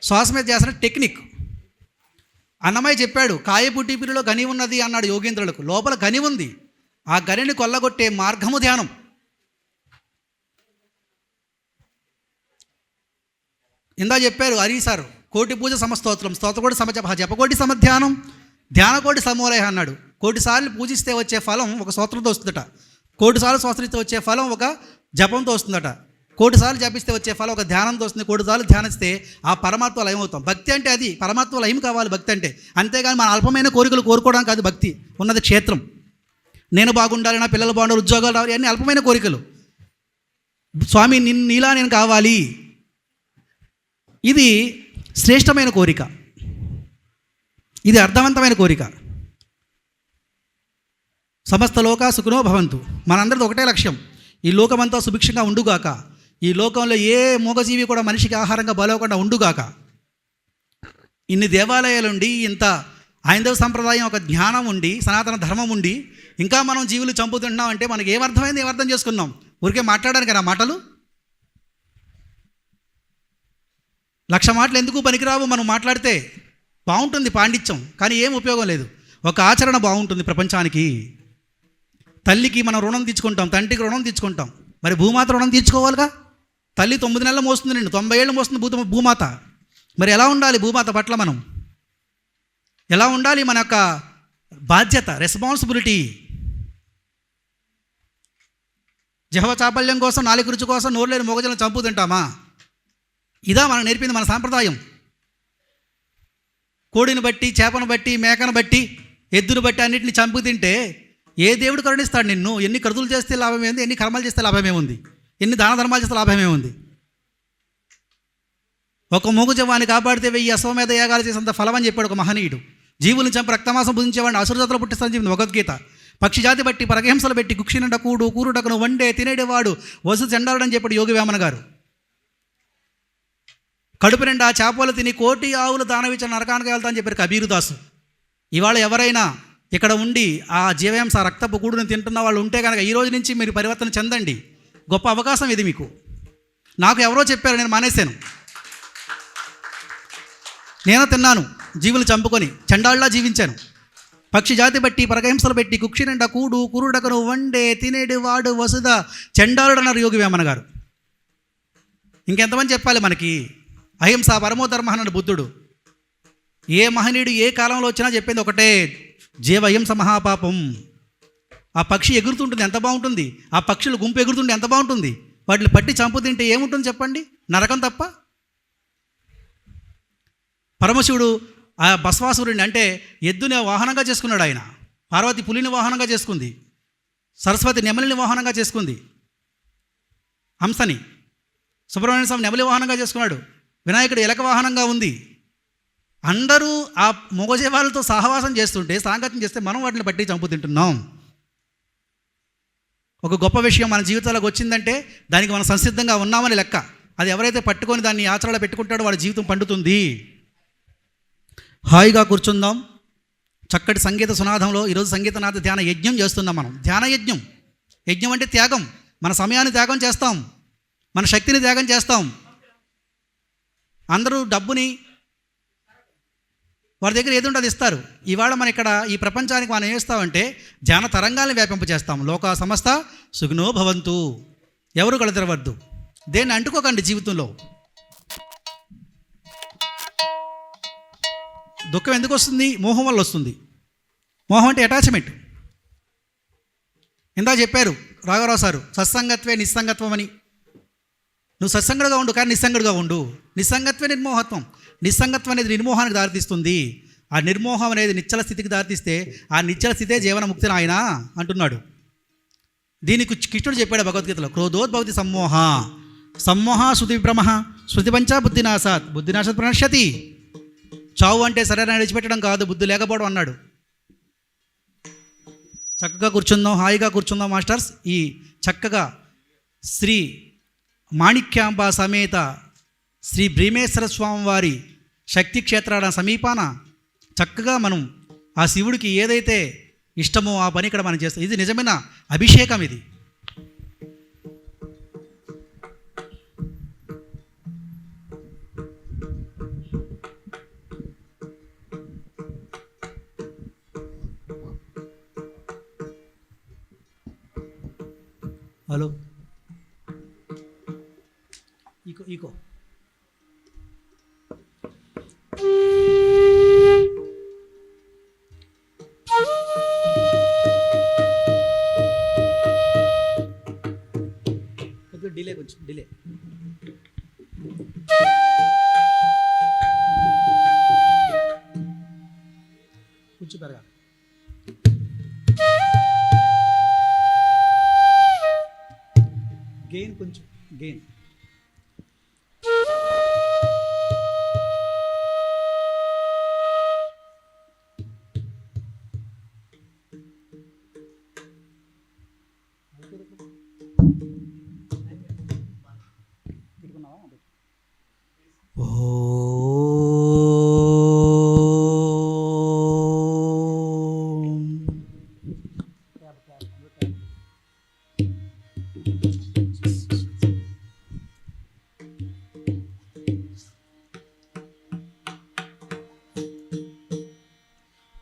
శ్వాస మీద ధ్యాస అంటే టెక్నిక్. అన్నమయ్య చెప్పాడు, కాయపుటీపిరిలో గని ఉన్నది అన్నాడు యోగేంద్రులకు. లోపల గని ఉంది, ఆ గనిని కొల్లగొట్టే మార్గము ధ్యానం. ఇందా చెప్పారు హరీసారు, కోటి పూజ సమస్తోత్రం, స్తోత్రకోటి సమజప, జపకోటి సమధ్యానం, ధ్యానకోటి సమూలయ అన్నాడు. 1,000 సార్లు పూజిస్తే వచ్చే ఫలం ఒక స్తోత్రంతో వస్తుందట. 1,000 సార్లు స్తోత్రిస్తే వచ్చే ఫలం ఒక జపంతో వస్తుందట. 1,000 సార్లు జపిస్తే వచ్చే ఫలం ఒక ధ్యానంతో వస్తుంది. 1,000 సార్లు ధ్యానిస్తే ఆ పరమాత్మ లయం అవుతాం. భక్తి అంటే అది, పరమాత్మ లయం కావాలి భక్తి అంటే. అంతేగాని మన అల్పమైన కోరికలు కోరుకోవడం కాదు భక్తి. ఉన్నది క్షేత్రం. నేను బాగుండాలి, నా పిల్లలు బాగుండాలి, ఉద్యోగాలు రావాలి, అన్నీ అల్పమైన కోరికలు. స్వామి నీలా నేను కావాలి, ఇది శ్రేష్టమైన కోరిక, ఇది అర్థవంతమైన కోరిక. సమస్త లోకా సుఖినో భవంతు. మనందరిది ఒకటే లక్ష్యం, ఈ లోకమంతా సుభిక్షంగా ఉండుగాక. ఈ లోకంలో ఏ మూగజీవి కూడా మనిషికి ఆహారంగా బలవకుండా ఉండుగాక. ఇన్ని దేవాలయాలు ఉండి, ఇంత హైందవ సంప్రదాయం, ఒక జ్ఞానం ఉండి, సనాతన ధర్మం ఉండి, ఇంకా మనం జీవులు చంపుతున్నాం అంటే మనకి ఏమర్థమైంది, ఏమర్థం చేసుకున్నాం? ఊరికే మాట్లాడడానికి నా మాటలు 1,00,000 మాటలు ఎందుకు పనికిరావు? మనం మాట్లాడితే బాగుంటుంది పాండిత్యం, కానీ ఏం ఉపయోగం లేదు. ఒక ఆచరణ బాగుంటుంది ప్రపంచానికి. తల్లికి మనం రుణం తీర్చుకుంటాం, తండ్రికి రుణం తీర్చుకుంటాం. మరి భూమాత రుణం తీర్చుకోవాలిగా. తల్లి 9 నెలలు మోస్తుందండి, 90 ఏళ్ళు మోస్తుంది భూమాత. మరి ఎలా ఉండాలి భూమాత పట్ల మనం? ఎలా ఉండాలి మన యొక్క బాధ్యత, రెస్పాన్సిబిలిటీ? జహవ చాపల్యం కోసం, నాలుగు రుచి కోసం నోరులేని మొగజలను చంపు తింటామా? ఇదా మనం నేర్పింది మన సాంప్రదాయం. కోడిని బట్టి, చేపను బట్టి, మేకను బట్టి, ఎద్దును బట్టి అన్నింటిని చంపు తింటే ఏ దేవుడు కరుణిస్తాడు నిన్ను? ఎన్ని క్రతువులు చేస్తే లాభం ఏముంది? ఎన్ని కర్మలు చేస్తే లాభం ఏముంది? ఎన్ని దాన ధర్మాలు చేస్తే లాభం ఏముంది? ఒక మూగజవాన్ని కాపాడితే 1000 అశ్వమేధ యాగాలు చేసేంత ఫలం అని చెప్పాడు ఒక మహనీయుడు. జీవులను చంపి రక్తమాసం భుజించేవాడిని అసురజాతులు పుట్టిస్తానని చెప్పింది భగవద్గీత. పక్షి జాతి బట్టి పరగహింసలు పెట్టి కుక్షినండ కూడు కూరుటకును వండే తినేడేవాడు వసు చెండాలని చెప్పాడు యోగి వేమన గారు. కడుపు నిండా చేపలు తిని 1,000,000 ఆవులు దానవిచ్చిన నరకానికి వెళ్తా అని చెప్పారు కబీరుదాసు. ఇవాళ ఎవరైనా ఇక్కడ ఉండి ఆ జీవహింస రక్తపు కూడుని తింటున్న వాళ్ళు ఉంటే కనుక ఈ రోజు నుంచి మీరు పరివర్తన చెందండి. గొప్ప అవకాశం ఇది మీకు. నాకు ఎవరో చెప్పారు, నేను మానేశాను. నేను తిన్నాను జీవులు చంపుకొని, చండాళ్ళ జీవించాను. పక్షి జాతి బట్టి పరగహింసలు పెట్టి కుక్షి నిండా కూడు కురుడకను వండే తినేడు వాడు వసుద చండాలుడు అన్నారు యోగి వేమన గారు. ఇంకెంతమంది చెప్పాలి మనకి? అహింస పరమో ధర్మ అన్నాడు బుద్ధుడు. ఏ మహనీయుడు ఏ కాలంలో వచ్చినా చెప్పింది ఒకటే, జీవ అహింస మహాపాపం. ఆ పక్షి ఎగురుతుంటుంది ఎంత బాగుంటుంది, ఆ పక్షులు గుంపు ఎగురుతుంటే ఎంత బాగుంటుంది. వాటిని పట్టి చంపు తింటే ఏముంటుంది చెప్పండి? నరకం తప్ప. పరమశివుడు ఆ బసవాసురుడిని అంటే ఎద్దుని వాహనంగా చేసుకున్నాడు ఆయన. పార్వతి పులిని వాహనంగా చేసుకుంది, సరస్వతి నెమలిని వాహనంగా చేసుకుంది, హంసని. సుబ్రహ్మణ్య స్వామి నెమలి వాహనంగా చేసుకున్నాడు, వినాయకుడు ఎలక వాహనంగా ఉంది. అందరూ ఆ మూగజీవాలతో సహవాసం చేస్తుంటే, సాంగత్యం చేస్తే మనం వాటిని పట్టి చంపు తింటున్నాం. ఒక గొప్ప విషయం మన జీవితాలకు వచ్చిందంటే దానికి మనం సంసిద్ధంగా ఉన్నామని లెక్క. అది ఎవరైతే పట్టుకొని దాన్ని ఆచరణలో పెట్టుకుంటాడో వాడి జీవితం పండుతుంది. హాయిగా కూర్చుందాం. చక్కటి సంగీత సునాదంలో ఈరోజు సంగీతనాథ ధ్యాన యజ్ఞం చేస్తున్నాం మనం. ధ్యాన యజ్ఞం. యజ్ఞం అంటే త్యాగం. మన సమయాన్ని త్యాగం చేస్తాం, మన శక్తిని త్యాగం చేస్తాం. అందరూ డబ్బుని వారి దగ్గర ఏది ఉంటే అది ఇస్తారు. ఇవాళ మన ఇక్కడ ఈ ప్రపంచానికి మనం ఏం చేస్తామంటే ధ్యాన తరంగాల్ని వ్యాపింపచేస్తాం. లోక సమస్త సుఖినో భవంతు. ఎవరు కలతరవద్దు, దేన్ని అంటుకోకండి జీవితంలో. దుఃఖం ఎందుకు వస్తుంది? మోహం వల్ల వస్తుంది. మోహం అంటే అటాచ్మెంట్. ఇందా చెప్పారు రాఘవరావు సారు, సత్సంగత్వే నిస్సంగత్వం అని. నువ్వు సత్సంగుడుగా ఉండు, కానీ నిస్సంగుడుగా ఉండు. నిస్సంగత్వే నిర్మోహత్వం. నిస్సంగత్వం అనేది నిర్మోహానికి దారితీస్తుంది. ఆ నిర్మోహం అనేది నిశ్చల స్థితికి దారితీస్తే ఆ నిశ్చల స్థితే జీవనముక్తిని ఆయన అంటున్నాడు. దీనికి కృష్ణుడు చెప్పాడు భగవద్గీతలో, క్రోధోద్భవతి సమ్మోహ సమ్మోహ శృతి విభ్రమ శృతిపంచ బుద్ధినాశాత్ బుద్ధినాశాత్ ప్రణశ్యతి. చావు అంటే సరైన విడిచిపెట్టడం కాదు, బుద్ధి లేకపోవడం అన్నాడు. చక్కగా కూర్చుందాం, హాయిగా కూర్చుందాం మాస్టర్స్. ఈ చక్కగా శ్రీ మాణిక్యాంబ సమేత శ్రీ భీమేశ్వర స్వామి వారి శక్తి క్షేత్రాల సమీపాన చక్కగా మనం ఆ శివుడికి ఏదైతే ఇష్టమో ఆ పని ఇక్కడ మనం చేస్తాం. ఇది నిజమైన అభిషేకం. ఇది హలో ఈకో డిలే, కొంచెం డిలే. కొంచెం పెరగా. గెయిన్ కొంచెం గెయిన్.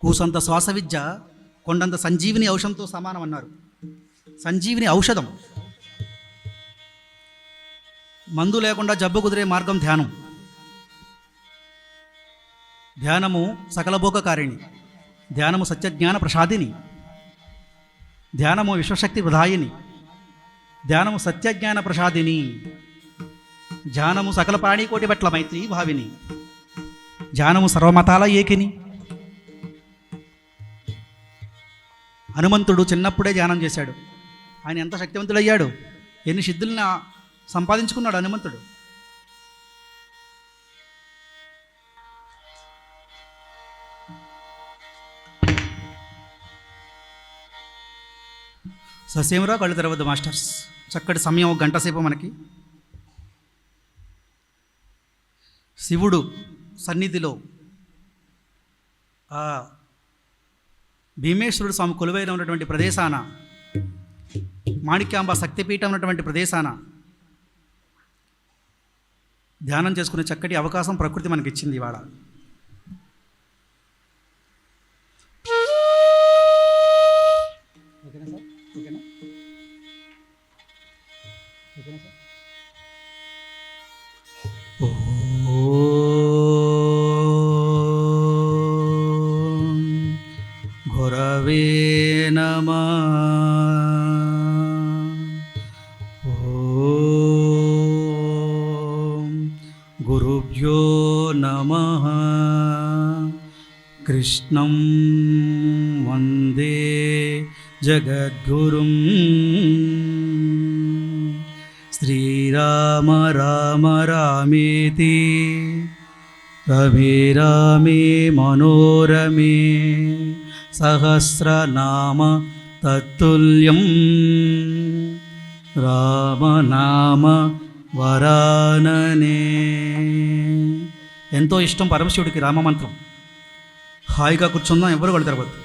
కూసంత శ్వాస విద్య కొండంత సంజీవిని ఔషధంతో సమానం అన్నారు. సంజీవిని ఔషధం. మందు లేకుండా జబ్బు కుదిరే మార్గం ధ్యానం. ధ్యానము సకలభోగకారిణి, ధ్యానము సత్యజ్ఞాన ప్రసాదిని, ధ్యానము విశ్వశక్తి ప్రదాయిని, ధ్యానము సత్యజ్ఞాన ప్రసాదిని, ధ్యానము సకల ప్రాణికోటి పట్ల మైత్రి భావిని, ధ్యానము సర్వమతాల ఏకిని. హనుమంతుడు చిన్నప్పుడే ధ్యానం చేశాడు. ఆయన ఎంత శక్తివంతుడయ్యాడు, ఎన్ని సిద్ధులను సంపాదించుకున్నాడు హనుమంతుడు. ససేమరా కళ్ళు తెరవద్దు మాస్టర్స్. చక్కటి సమయం, 1 గంట సేపు మనకి. శివుడు సన్నిధిలో ఆ భీమేశ్వరుడు స్వామి కొలువైన ఉన్నటువంటి ప్రదేశాన, మాణిక్యాంబ శక్తిపీఠం ఉన్నటువంటి ప్రదేశాన ధ్యానం చేసుకునే చక్కటి అవకాశం ప్రకృతి మనకి ఇచ్చింది ఇవాళ. ఓకేనా సార్? ఓకేనా? ఓకేనా సార్? గురవే నమః. గురుభ్యో నమః. కృష్ణం వందే జగద్గురుం. శ్రీరామ రామ రామేతి రమే రామే మనోరమే సహస్రనామ తత్తుల్యం రామనామ వరాననే. ఎంతో ఇష్టం పరమశివుడికి రామమంత్రం. హాయిగా కూర్చుందాం, ఎవరు కళ్ళు తెరవద్దు.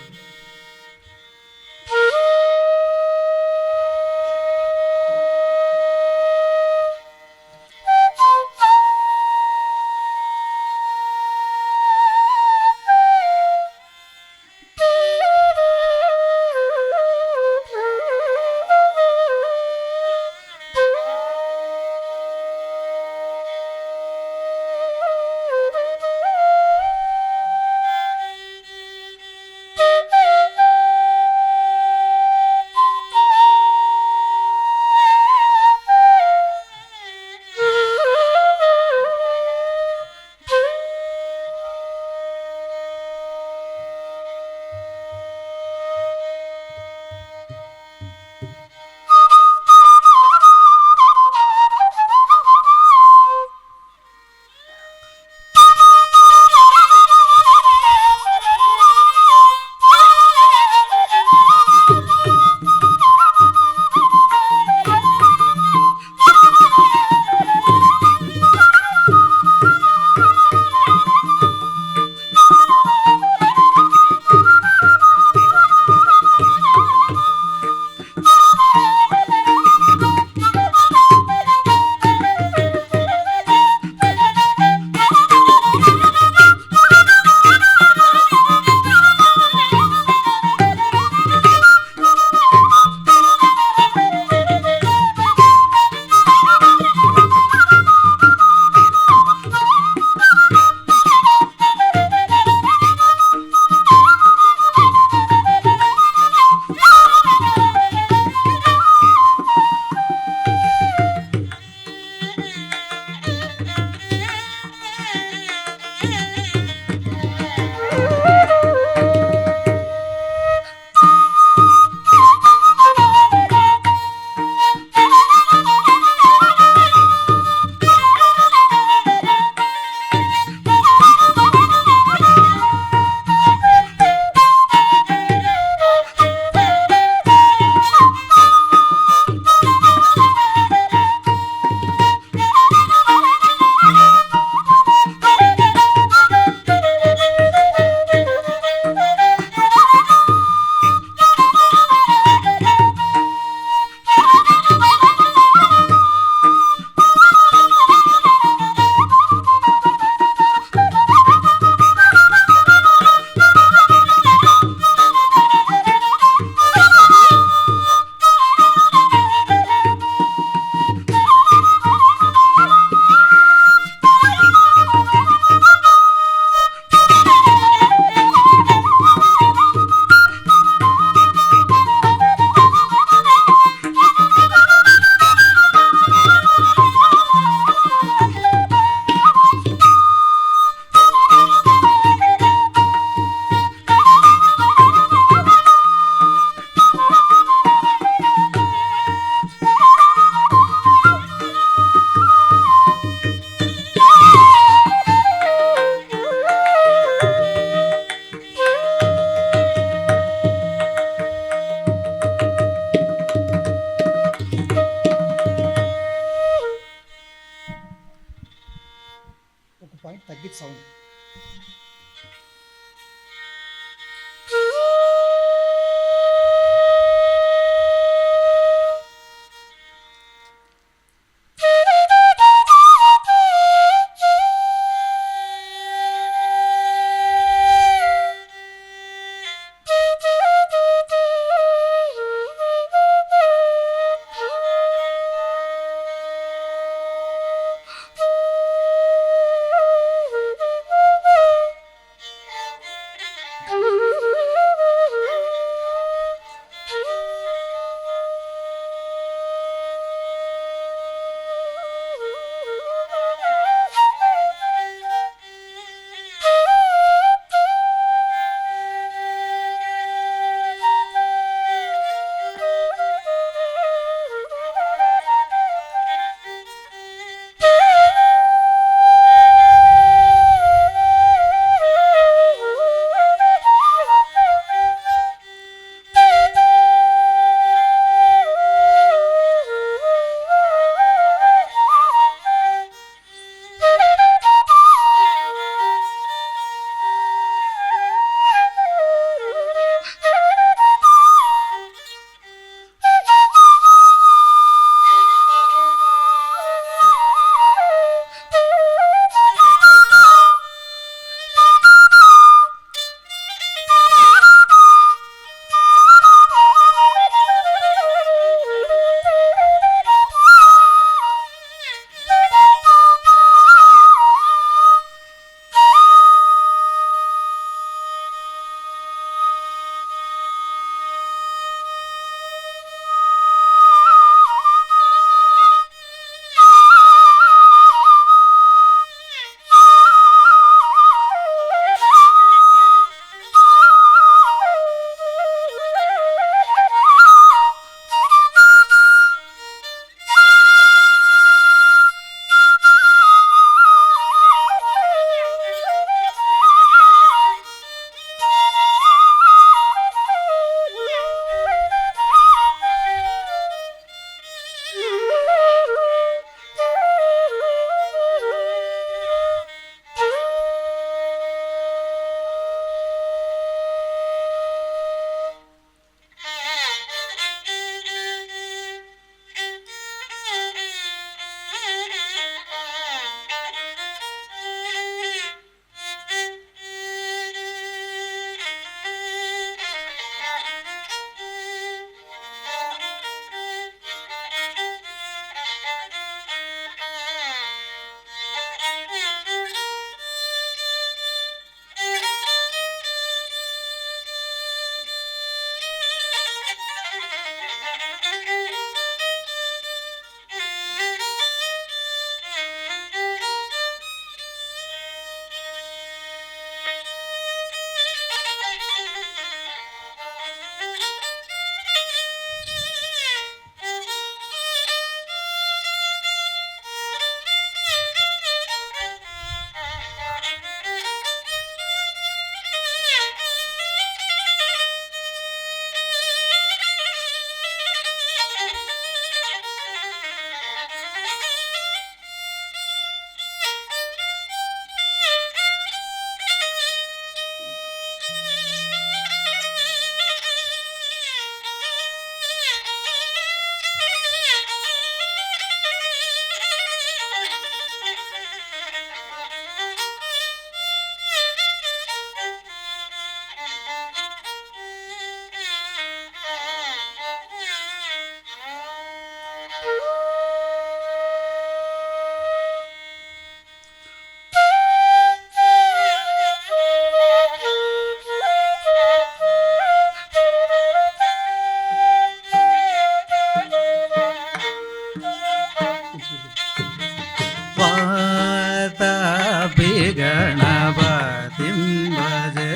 वातापि गणपतिं भजे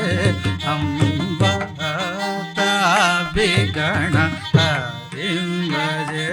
वातापि गणपतिं भजे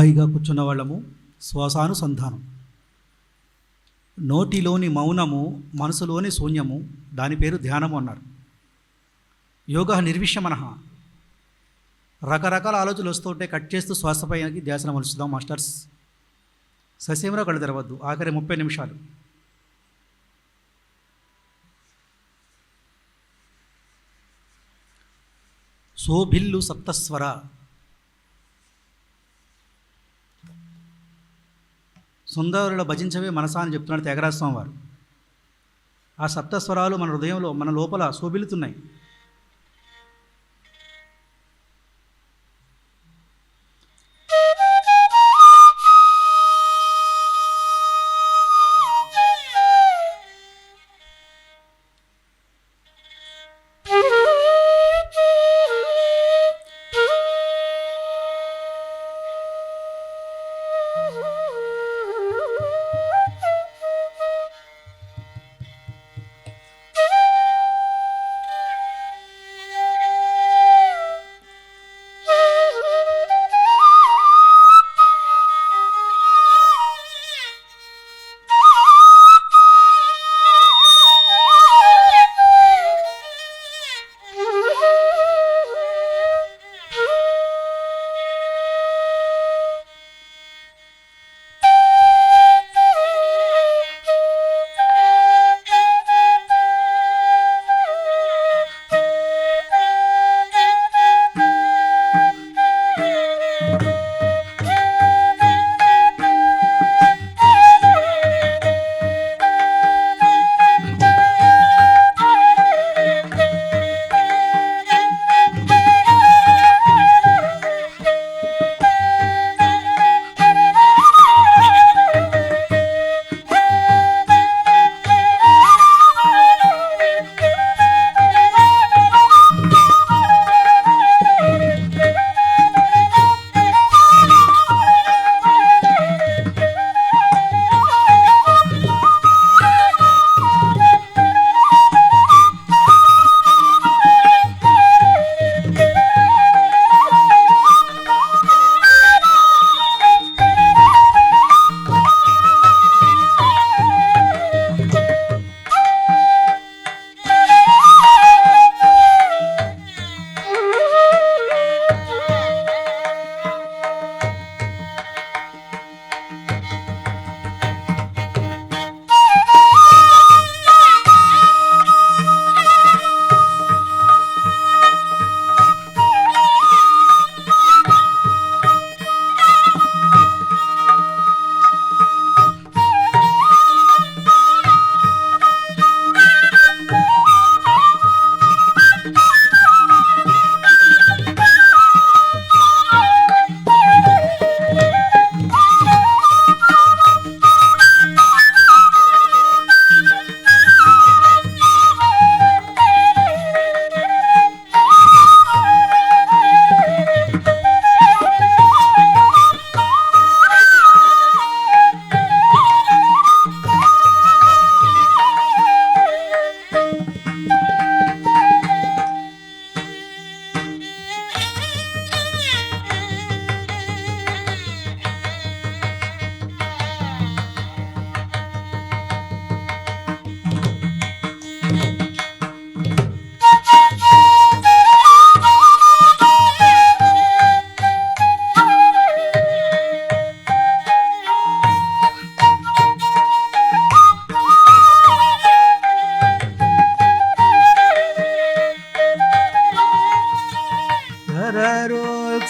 హాయిగా కూర్చున్న వాళ్ళము శ్వాసానుసంధానం. నోటిలోని మౌనము, మనసులోని శూన్యము, దాని పేరు ధ్యానము అన్నారు. యోగ నిర్విషమనః. రకరకాల ఆలోచనలు వస్తుంటే కట్ చేస్తూ శ్వాసపైకి ధ్యాసను మలుచుదాం మాస్టర్స్. ససేమరా కళ్ళు తెరవద్దు. ఆఖరి 30 నిమిషాలు. శోభిల్లు సప్తస్వర. సుందరుల భజించవే మనసా అని చెప్తున్నాడు త్యాగరాజ స్వామి వారు. ఆ సప్తస్వరాలు మన హృదయంలో, మన లోపల శోభిల్లుతున్నాయి.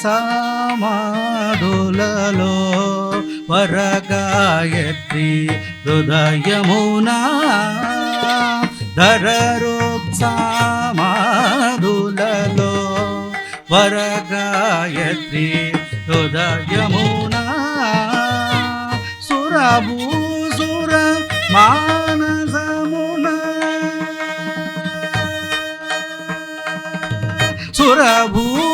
సమాధులలో వరగాయత్రి హృదయమునా ధరరుత్సమాధులలో వరగాయత్రి హృదయమునా సురభూసుర మానసమునా సురభూ